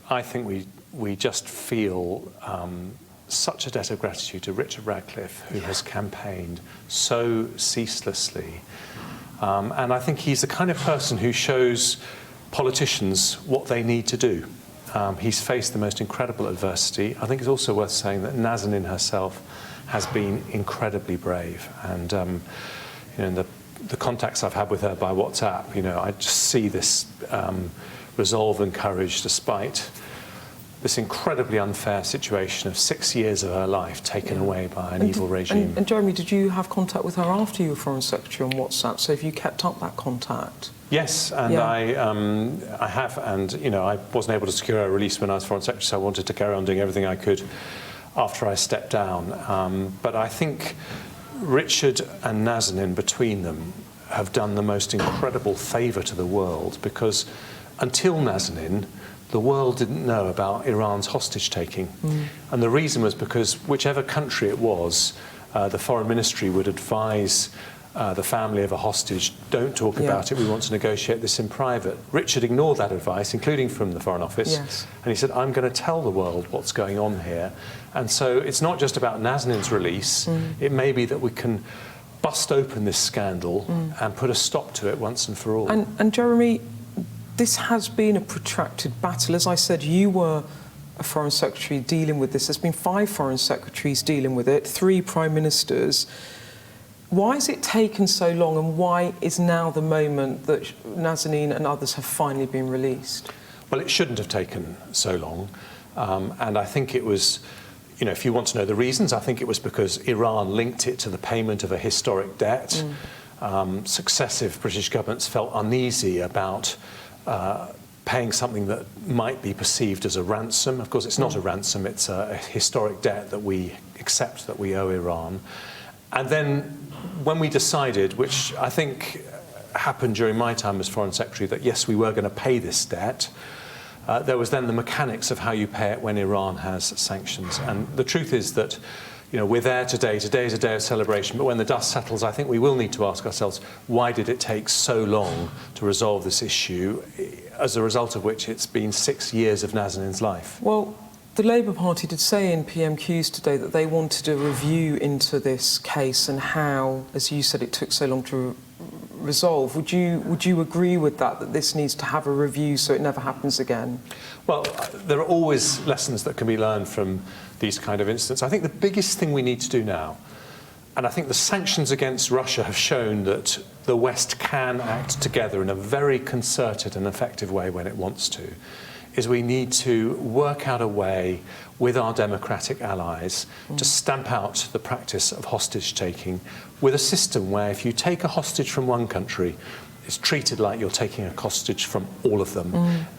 I think we just feel such a debt of gratitude to Richard Radcliffe, who has campaigned so ceaselessly. And I think he's the kind of person who shows politicians what they need to do. He's faced the most incredible adversity. I think it's also worth saying that Nazanin herself has been incredibly brave. And in the contacts I've had with her by WhatsApp, I just see this resolve and courage despite this incredibly unfair situation of 6 years of her life taken away by an evil regime. And Jeremy, did you have contact with her after you were Foreign Secretary on WhatsApp? So have you kept up that contact? Yes, and I have, and I wasn't able to secure her release when I was Foreign Secretary, so I wanted to carry on doing everything I could after I stepped down. But I think Richard and Nazanin, between them, have done the most incredible favour to the world, because until Nazanin, the world didn't know about Iran's hostage-taking. And the reason was because whichever country it was, the Foreign Ministry would advise the family of a hostage, don't talk about it, we want to negotiate this in private. Richard ignored that advice, including from the Foreign Office, and he said, I'm going to tell the world what's going on here. And so it's not just about Nazanin's release, it may be that we can bust open this scandal and put a stop to it once and for all. And Jeremy, this has been a protracted battle. As I said, you were a Foreign Secretary dealing with this. There's been 5 Foreign Secretaries dealing with it, 3 Prime Ministers. Why has it taken so long, and why is now the moment that Nazanin and others have finally been released? Well, it shouldn't have taken so long. And I think it was, if you want to know the reasons, I think it was because Iran linked it to the payment of a historic debt. Successive British governments felt uneasy about paying something that might be perceived as a ransom. Of course, it's not a ransom, it's a historic debt that we accept that we owe Iran. And then when we decided, which I think happened during my time as Foreign Secretary, that yes, we were going to pay this debt, there was then the mechanics of how you pay it when Iran has sanctions. And the truth is that we're there today. Today is a day of celebration, but when the dust settles, I think we will need to ask ourselves, why did it take so long to resolve this issue, as a result of which it's been 6 years of Nazanin's life? Well, the Labour Party did say in PMQs today that they wanted a review into this case and how, as you said, it took so long to resolve. Would you agree with that this needs to have a review so it never happens again? Well, there are always lessons that can be learned from these kind of incidents. I think the biggest thing we need to do now, and I think the sanctions against Russia have shown that the West can act together in a very concerted and effective way when it wants to, is we need to work out a way with our democratic allies to stamp out the practice of hostage-taking with a system where if you take a hostage from one country, it's treated like you're taking a hostage from all of them,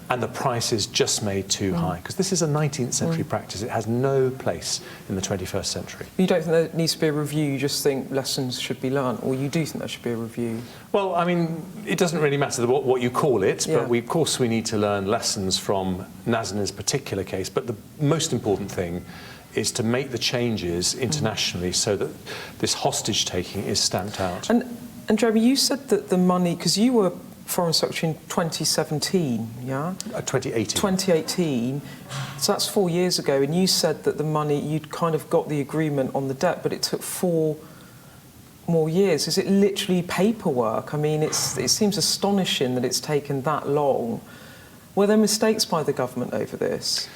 and the price is just made too high. Because this is a 19th century practice. It has no place in the 21st century. You don't think there needs to be a review, you just think lessons should be learned, or you do think there should be a review? Well, I mean, it doesn't really matter what you call it, but of course we need to learn lessons from Nazanin's particular case. But the most important thing is to make the changes internationally so that this hostage-taking is stamped out. And Jeremy, you said that the money, because you were Foreign Secretary in 2017, yeah? 2018. 2018, so that's 4 years ago, and you said that the money, you'd kind of got the agreement on the debt, but it took 4 more years. Is it literally paperwork? I mean, it seems astonishing that it's taken that long. Were there mistakes by the government over this?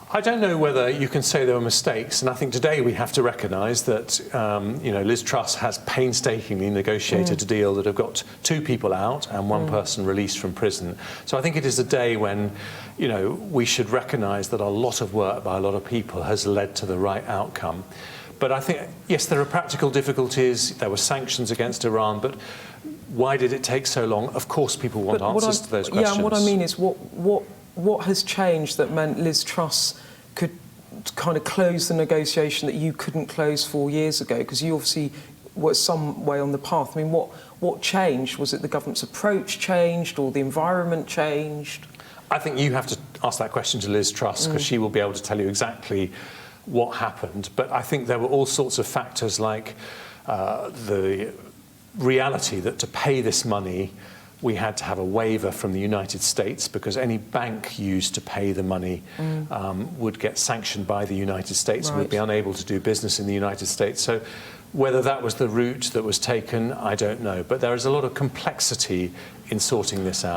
I don't know whether you can say there were mistakes, and I think today we have to recognise that Liz Truss has painstakingly negotiated a deal that have got 2 people out and 1 person released from prison. So I think it is a day when we should recognise that a lot of work by a lot of people has led to the right outcome. But I think, yes, there are practical difficulties, there were sanctions against Iran, but why did it take so long? Of course people want answers to those questions. Yeah, and what I mean is what has changed that meant Liz Truss could kind of close the negotiation that you couldn't close 4 years ago? Because you obviously were some way on the path. I mean, what changed? Was it the government's approach changed or the environment changed? I think you have to ask that question to Liz Truss, because she will be able to tell you exactly what happened. But I think there were all sorts of factors like the reality that to pay this money we had to have a waiver from the United States because any bank used to pay the money would get sanctioned by the United States and would be unable to do business in the United States. So whether that was the route that was taken, I don't know. But there is a lot of complexity in sorting this out.